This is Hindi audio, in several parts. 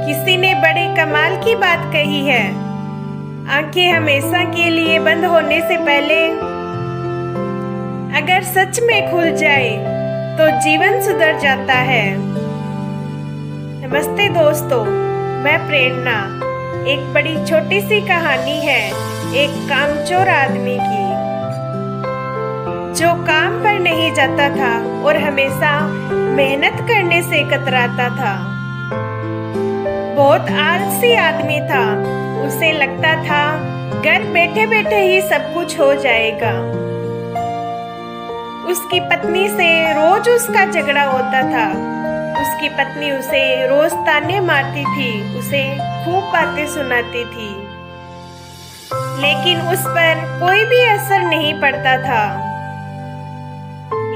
किसी ने बड़े कमाल की बात कही है। आंखें हमेशा के लिए बंद होने से पहले अगर सच में खुल जाए तो जीवन सुधर जाता है। नमस्ते दोस्तों, मैं प्रेरणा। एक बड़ी छोटी सी कहानी है एक कामचोर आदमी की, जो काम पर नहीं जाता था और हमेशा मेहनत करने से कतराता था। बहुत आलसी आदमी था। उसे लगता था घर बैठे बैठे ही सब कुछ हो जाएगा। उसकी पत्नी से रोज उसका झगड़ा होता था। उसकी पत्नी उसे रोज ताने मारती थी, उसे खूब बातें सुनाती थी, लेकिन उस पर कोई भी असर नहीं पड़ता था।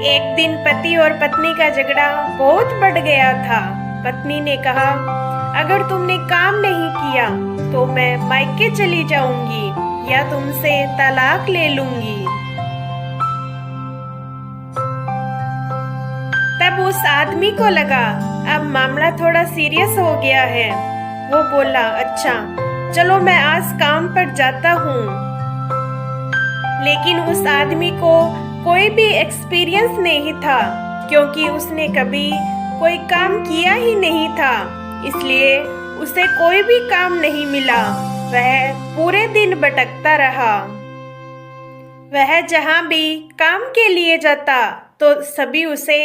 एक दिन पति और पत्नी का झगड़ा बहुत बढ़ गया था। पत्नी ने कहा, अगर तुमने काम नहीं किया तो मैं मायके चली जाऊंगी या तुमसे तलाक ले लूंगी। तब उस आदमी को लगा अब मामला थोड़ा सीरियस हो गया है। वो बोला, अच्छा चलो मैं आज काम पर जाता हूँ। लेकिन उस आदमी को कोई भी एक्सपीरियंस नहीं था, क्योंकि उसने कभी कोई काम किया ही नहीं था, इसलिए उसे कोई भी काम नहीं मिला। वह पूरे दिन भटकता रहा। वह जहाँ भी काम के लिए जाता तो सभी उसे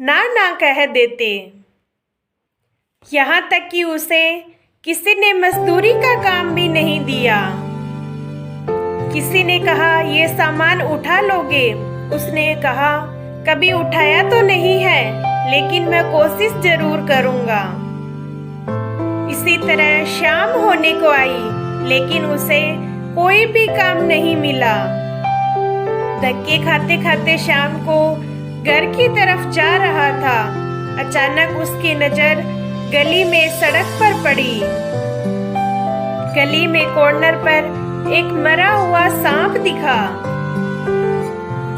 ना ना कह देते। यहाँ तक कि उसे किसी ने मजदूरी का काम भी नहीं दिया। किसी ने कहा, ये सामान उठा लोगे? उसने कहा, कभी उठाया तो नहीं है, लेकिन मैं कोशिश जरूर करूंगा। इसी तरह शाम होने को आई, लेकिन उसे कोई भी काम नहीं मिला। धक्के खाते खाते शाम को घर की तरफ जा रहा था। अचानक उसकी नजर गली में सड़क पर पड़ी। गली में कॉर्नर पर एक मरा हुआ सांप दिखा।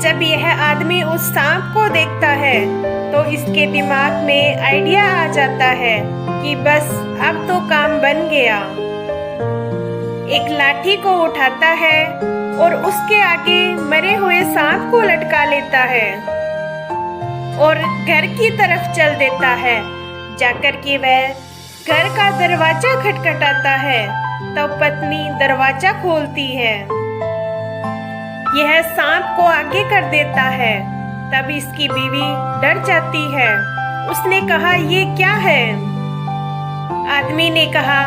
जब यह आदमी उस सांप को देखता है तो इसके दिमाग में आइडिया आ जाता है कि बस अब तो काम बन गया। एक लाठी को उठाता है और उसके आगे मरे हुए सांप को लटका लेता है और घर की तरफ चल देता है। जाकर के वह घर का दरवाजा खटखटाता है, तब पत्नी दरवाजा खोलती है। यह सांप को आगे कर देता है। तब इसकी बीवी डर जाती है। उसने कहा, ये क्या है? आदमी ने कहा,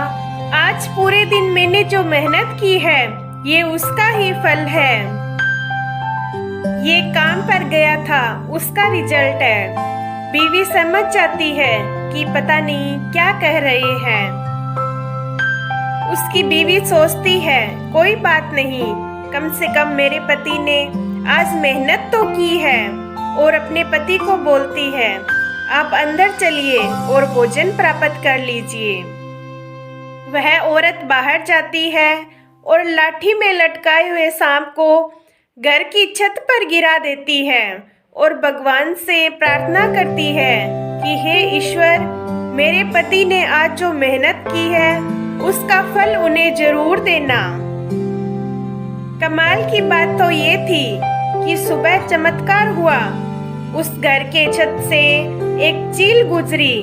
आज पूरे दिन मैंने जो मेहनत की है ये उसका ही फल है। ये काम पर गया था, उसका रिजल्ट है। बीवी समझ जाती है कि पता नहीं क्या कह रहे हैं। उसकी बीवी सोचती है, कोई बात नहीं, कम से कम मेरे पति ने आज मेहनत तो की है। और अपने पति को बोलती है, आप अंदर चलिए और भोजन प्राप्त कर लीजिए। वह औरत बाहर जाती है और लाठी में लटकाए हुए सांप को घर की छत पर गिरा देती है और भगवान से प्रार्थना करती है कि हे ईश्वर, मेरे पति ने आज जो मेहनत की है उसका फल उन्हें जरूर देना। कमाल की बात तो ये थी कि सुबह चमत्कार हुआ। उस घर के छत से एक चील गुजरी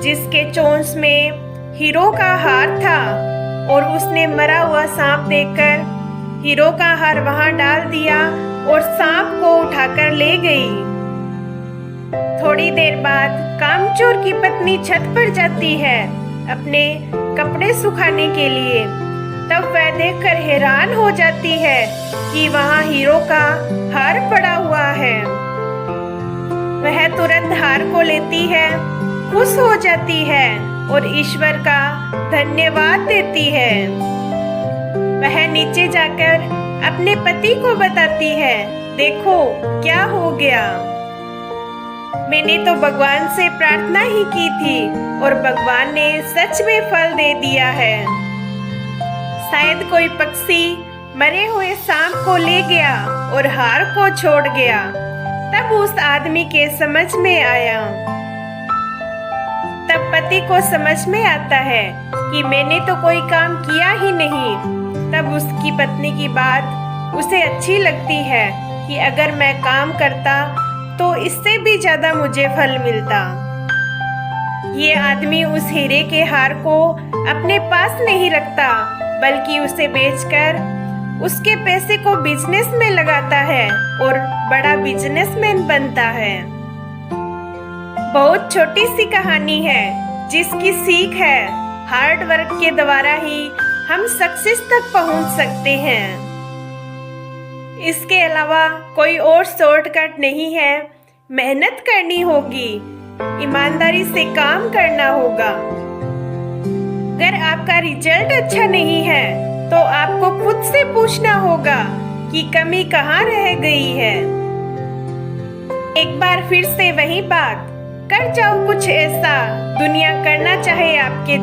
जिसके चोंच में हीरो का हार था, और उसने मरा हुआ सांप देखकर हीरो का हार वहां डाल दिया और सांप को उठाकर ले गई। थोड़ी देर बाद कामचोर की पत्नी छत पर जाती है अपने कपड़े सुखाने के लिए। तब वह देखकर हैरान हो जाती है कि वहां हीरो का हार पड़ा हुआ है। वह तुरंत हार को लेती है, खुश हो जाती है और ईश्वर का धन्यवाद देती है। वह नीचे जाकर अपने पति को बताती है, देखो क्या हो गया। मैंने तो भगवान से प्रार्थना ही की थी और भगवान ने सच में फल दे दिया है। शायद कोई पक्षी मरे हुए सांप को ले गया और हार को छोड़ गया। तब उस आदमी के समझ में आया। तब पति को समझ में आता है कि मैंने तो कोई काम किया ही नहीं। तब उसकी पत्नी की बात उसे अच्छी लगती है कि अगर मैं काम करता तो इससे भी ज्यादा मुझे फल मिलता। ये आदमी उस हीरे के हार को अपने पास नहीं रखता, बल्कि उसे बेचकर उसके पैसे को बिजनेस में लगाता है और बड़ा बिजनेसमैन बनता है। बहुत छोटी सी कहानी है जिसकी सीख है हार्ड वर्क के द्वारा ही हम सक्सेस तक पहुंच सकते हैं। इसके अलावा कोई और शॉर्टकट नहीं है। मेहनत करनी होगी, ईमानदारी से काम करना होगा। अगर आपका रिजल्ट अच्छा नहीं है तो आपको खुद से पूछना होगा कि कमी कहाँ रह गई है। एक बार फिर से वही बात, कर जाओ कुछ ऐसा दुनिया करना चाहे आपके